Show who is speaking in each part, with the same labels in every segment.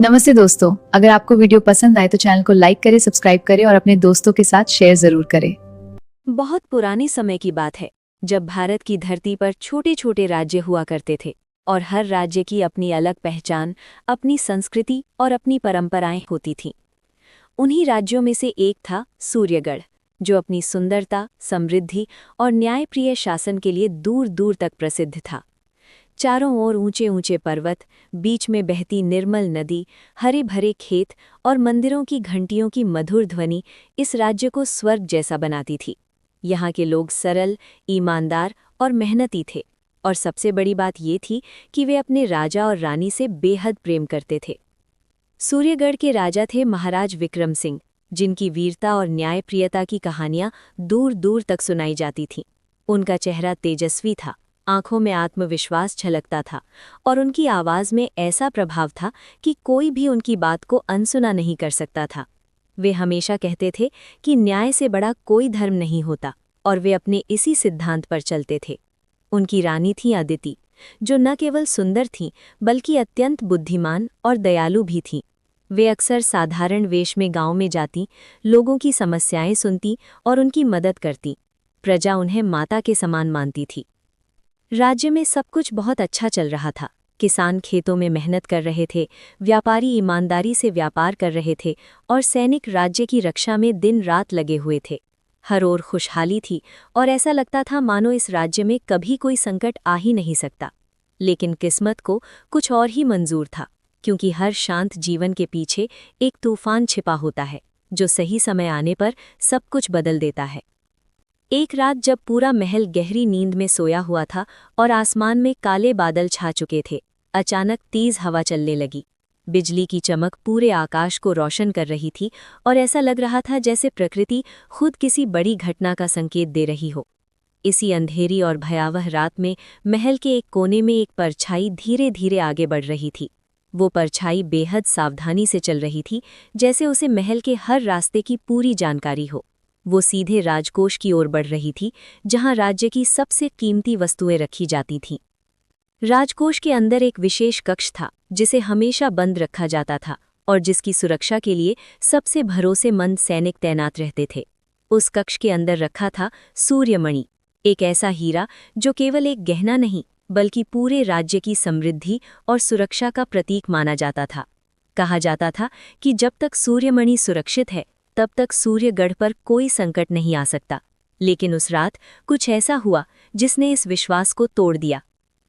Speaker 1: नमस्ते दोस्तों, अगर आपको वीडियो पसंद आए तो चैनल को लाइक करें, सब्सक्राइब करें और अपने दोस्तों के साथ शेयर जरूर करें।
Speaker 2: बहुत पुराने समय की बात है जब भारत की धरती पर छोटे छोटे राज्य हुआ करते थे और हर राज्य की अपनी अलग पहचान, अपनी संस्कृति और अपनी परंपराएं होती थीं। उन्हीं राज्यों में से एक था सूर्यगढ़, जो अपनी सुंदरता, समृद्धि और न्यायप्रिय शासन के लिए दूर दूर तक प्रसिद्ध था। चारों ओर ऊंचे ऊंचे पर्वत, बीच में बहती निर्मल नदी, हरे भरे खेत और मंदिरों की घंटियों की मधुर ध्वनि इस राज्य को स्वर्ग जैसा बनाती थी। यहाँ के लोग सरल, ईमानदार और मेहनती थे, और सबसे बड़ी बात ये थी कि वे अपने राजा और रानी से बेहद प्रेम करते थे। सूर्यगढ़ के राजा थे महाराज विक्रम सिंह, जिनकी वीरता और न्यायप्रियता की कहानियां दूर दूर तक सुनाई जाती थीं। उनका चेहरा तेजस्वी था, आंखों में आत्मविश्वास झलकता था और उनकी आवाज में ऐसा प्रभाव था कि कोई भी उनकी बात को अनसुना नहीं कर सकता था। वे हमेशा कहते थे कि न्याय से बड़ा कोई धर्म नहीं होता, और वे अपने इसी सिद्धांत पर चलते थे। उनकी रानी थी अदिति, जो न केवल सुंदर थीं बल्कि अत्यंत बुद्धिमान और दयालु भी थीं। वे अक्सर साधारण वेश में गांव में जाती, लोगों की समस्याएं सुनती और उनकी मदद करती। प्रजा उन्हें माता के समान मानती थी। राज्य में सब कुछ बहुत अच्छा चल रहा था। किसान खेतों में मेहनत कर रहे थे, व्यापारी ईमानदारी से व्यापार कर रहे थे और सैनिक राज्य की रक्षा में दिन रात लगे हुए थे। हर ओर खुशहाली थी और ऐसा लगता था मानो इस राज्य में कभी कोई संकट आ ही नहीं सकता। लेकिन किस्मत को कुछ और ही मंजूर था, क्योंकि हर शांत जीवन के पीछे एक तूफान छिपा होता है, जो सही समय आने पर सब कुछ बदल देता है। एक रात जब पूरा महल गहरी नींद में सोया हुआ था और आसमान में काले बादल छा चुके थे, अचानक तेज हवा चलने लगी। बिजली की चमक पूरे आकाश को रोशन कर रही थी और ऐसा लग रहा था जैसे प्रकृति खुद किसी बड़ी घटना का संकेत दे रही हो। इसी अंधेरी और भयावह रात में महल के एक कोने में एक परछाई धीरे धीरे आगे बढ़ रही थी। वो परछाई बेहद सावधानी से चल रही थी, जैसे उसे महल के हर रास्ते की पूरी जानकारी हो। वो सीधे राजकोष की ओर बढ़ रही थी, जहां राज्य की सबसे कीमती वस्तुएं रखी जाती थीं। राजकोष के अंदर एक विशेष कक्ष था, जिसे हमेशा बंद रखा जाता था और जिसकी सुरक्षा के लिए सबसे भरोसेमंद सैनिक तैनात रहते थे। उस कक्ष के अंदर रखा था सूर्यमणि, एक ऐसा हीरा जो केवल एक गहना नहीं बल्कि पूरे राज्य की समृद्धि और सुरक्षा का प्रतीक माना जाता था। कहा जाता था कि जब तक सूर्यमणि सुरक्षित है, तब तक सूर्यगढ़ पर कोई संकट नहीं आ सकता। लेकिन उस रात कुछ ऐसा हुआ जिसने इस विश्वास को तोड़ दिया।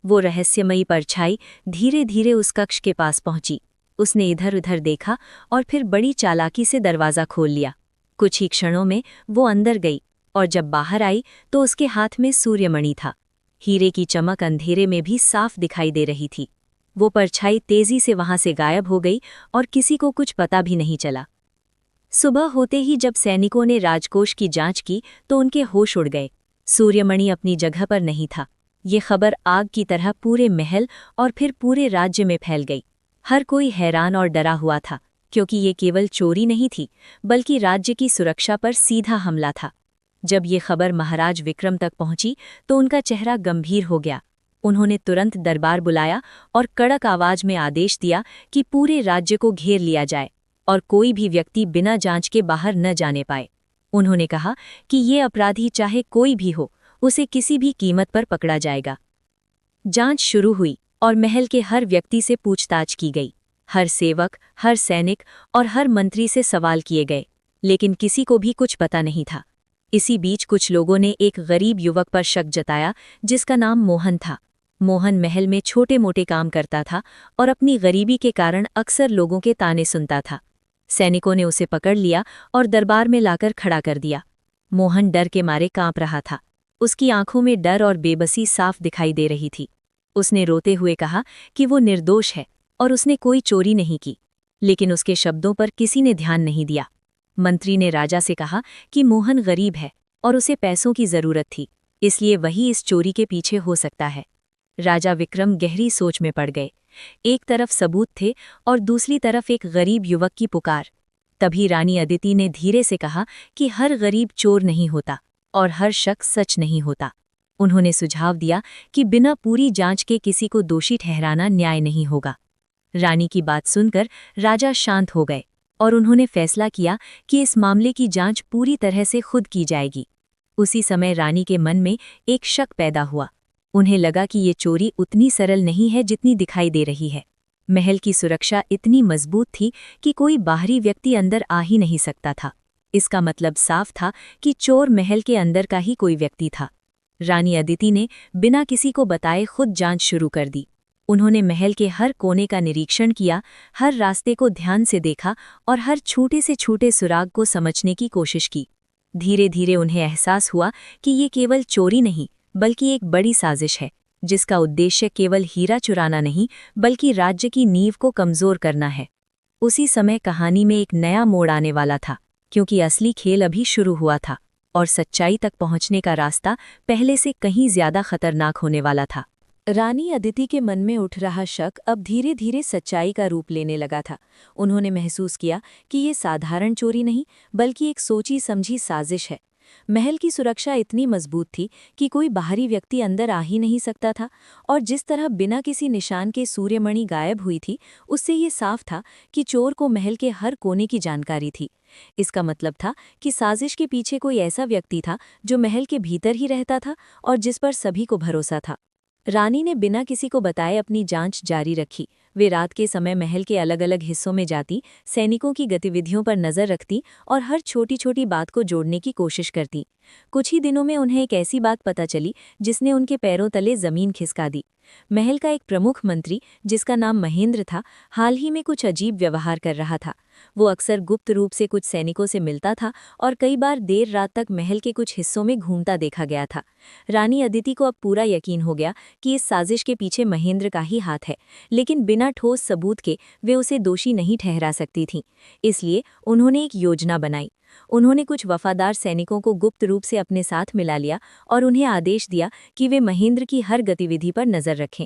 Speaker 2: वो रहस्यमयी परछाई धीरे धीरे उस कक्ष के पास पहुंची। उसने इधर उधर देखा और फिर बड़ी चालाकी से दरवाज़ा खोल लिया। कुछ ही क्षणों में वो अंदर गई और जब बाहर आई तो उसके हाथ में सूर्यमणि था। हीरे की चमक अंधेरे में भी साफ दिखाई दे रही थी। वो परछाई तेजी से वहां से गायब हो गई और किसी को कुछ पता भी नहीं चला। सुबह होते ही जब सैनिकों ने राजकोष की जांच की तो उनके होश उड़ गए। सूर्यमणि अपनी जगह पर नहीं था। ये खबर आग की तरह पूरे महल और फिर पूरे राज्य में फैल गई। हर कोई हैरान और डरा हुआ था, क्योंकि ये केवल चोरी नहीं थी बल्कि राज्य की सुरक्षा पर सीधा हमला था। जब ये खबर महाराज विक्रम तक पहुंची तो उनका चेहरा गंभीर हो गया। उन्होंने तुरंत दरबार बुलाया और कड़क आवाज में आदेश दिया कि पूरे राज्य को घेर लिया जाए और कोई भी व्यक्ति बिना जांच के बाहर न जाने पाए। उन्होंने कहा कि ये अपराधी चाहे कोई भी हो, उसे किसी भी कीमत पर पकड़ा जाएगा। जांच शुरू हुई और महल के हर व्यक्ति से पूछताछ की गई। हर सेवक, हर सैनिक और हर मंत्री से सवाल किए गए, लेकिन किसी को भी कुछ पता नहीं था। इसी बीच कुछ लोगों ने एक गरीब युवक पर शक जताया, जिसका नाम मोहन था। मोहन महल में छोटे मोटे काम करता था और अपनी गरीबी के कारण अक्सर लोगों के ताने सुनता था। सैनिकों ने उसे पकड़ लिया और दरबार में लाकर खड़ा कर दिया। मोहन डर के मारे कांप रहा था। उसकी आंखों में डर और बेबसी साफ दिखाई दे रही थी। उसने रोते हुए कहा कि वो निर्दोष है और उसने कोई चोरी नहीं की, लेकिन उसके शब्दों पर किसी ने ध्यान नहीं दिया। मंत्री ने राजा से कहा कि मोहन गरीब है और उसे पैसों की जरूरत थी, इसलिए वही इस चोरी के पीछे हो सकता है। राजा विक्रम गहरी सोच में पड़ गए। एक तरफ सबूत थे और दूसरी तरफ एक गरीब युवक की पुकार। तभी रानी अदिति ने धीरे से कहा कि हर गरीब चोर नहीं होता और हर शख्स सच नहीं होता। उन्होंने सुझाव दिया कि बिना पूरी जांच के किसी को दोषी ठहराना न्याय नहीं होगा। रानी की बात सुनकर राजा शांत हो गए और उन्होंने फैसला किया कि इस मामले की जांच पूरी तरह से खुद की जाएगी। उसी समय रानी के मन में एक शक पैदा हुआ। उन्हें लगा कि ये चोरी उतनी सरल नहीं है जितनी दिखाई दे रही है। महल की सुरक्षा इतनी मजबूत थी कि कोई बाहरी व्यक्ति अंदर आ ही नहीं सकता था। इसका मतलब साफ था कि चोर महल के अंदर का ही कोई व्यक्ति था। रानी अदिति ने बिना किसी को बताए खुद जांच शुरू कर दी। उन्होंने महल के हर कोने का निरीक्षण किया, हर रास्ते को ध्यान से देखा और हर छोटे से छोटे सुराग को समझने की कोशिश की। धीरे धीरे उन्हें एहसास हुआ कि ये केवल चोरी नहीं बल्कि एक बड़ी साजिश है, जिसका उद्देश्य केवल हीरा चुराना नहीं बल्कि राज्य की नींव को कमजोर करना है। उसी समय कहानी में एक नया मोड़ आने वाला था, क्योंकि असली खेल अभी शुरू हुआ था और सच्चाई तक पहुंचने का रास्ता पहले से कहीं ज्यादा खतरनाक होने वाला था। रानी अदिति के मन में उठ रहा शक अब धीरे धीरे सच्चाई का रूप लेने लगा था। उन्होंने महसूस किया कि ये साधारण चोरी नहीं बल्कि एक सोची समझी साजिश है। महल की सुरक्षा इतनी मजबूत थी कि कोई बाहरी व्यक्ति अंदर आ ही नहीं सकता था, और जिस तरह बिना किसी निशान के सूर्यमणि गायब हुई थी, उससे ये साफ था कि चोर को महल के हर कोने की जानकारी थी। इसका मतलब था कि साजिश के पीछे कोई ऐसा व्यक्ति था जो महल के भीतर ही रहता था और जिस पर सभी को भरोसा था। रानी ने बिना किसी को बताए अपनी जांच जारी रखी। वे रात के समय महल के अलग अलग हिस्सों में जाती, सैनिकों की गतिविधियों पर नजर रखती और हर छोटी छोटी बात को जोड़ने की कोशिश करती। कुछ ही दिनों में उन्हें एक ऐसी बात पता चली जिसने उनके पैरों तले जमीन खिसका दी। महल का एक प्रमुख मंत्री, जिसका नाम महेंद्र था, हाल ही में कुछ अजीब व्यवहार कर रहा था। वो अक्सर गुप्त रूप से कुछ सैनिकों से मिलता था और कई बार देर रात तक महल के कुछ हिस्सों में घूमता देखा गया था। रानी अदिति को अब पूरा यकीन हो गया कि इस साजिश के पीछे महेंद्र का ही हाथ है, लेकिन बिना ठोस सबूत के वे उसे दोषी नहीं ठहरा सकती थीं। इसलिए उन्होंने एक योजना बनाई। उन्होंने कुछ वफादार सैनिकों को गुप्त रूप से अपने साथ मिला लिया और उन्हें आदेश दिया कि वे महेंद्र की हर गतिविधि पर नजर रखें।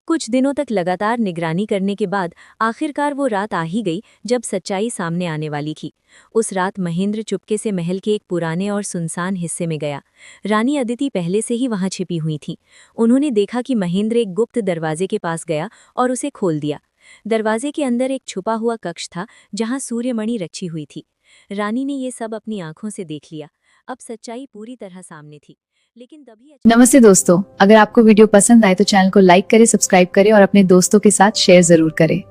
Speaker 2: कुछ दिनों तक लगातार निगरानी करने के बाद आखिरकार वो रात आ ही गई जब सच्चाई सामने आने वाली थी। उस रात महेंद्र चुपके से महल के एक पुराने और सुनसान हिस्से में गया। रानी अदिति पहले से ही वहां छिपी हुई थी। उन्होंने देखा कि महेंद्र एक गुप्त दरवाजे के पास गया और उसे खोल दिया। दरवाजे के अंदर एक छुपा हुआ कक्ष था जहां सूर्यमणि रखी हुई थी। रानी ने ये सब अपनी आंखों से देख लिया। अब सच्चाई पूरी तरह सामने थी, लेकिन तभी
Speaker 1: नमस्ते दोस्तों, अगर आपको वीडियो पसंद आए तो चैनल को लाइक करें, सब्सक्राइब करें और अपने दोस्तों के साथ शेयर जरूर करें।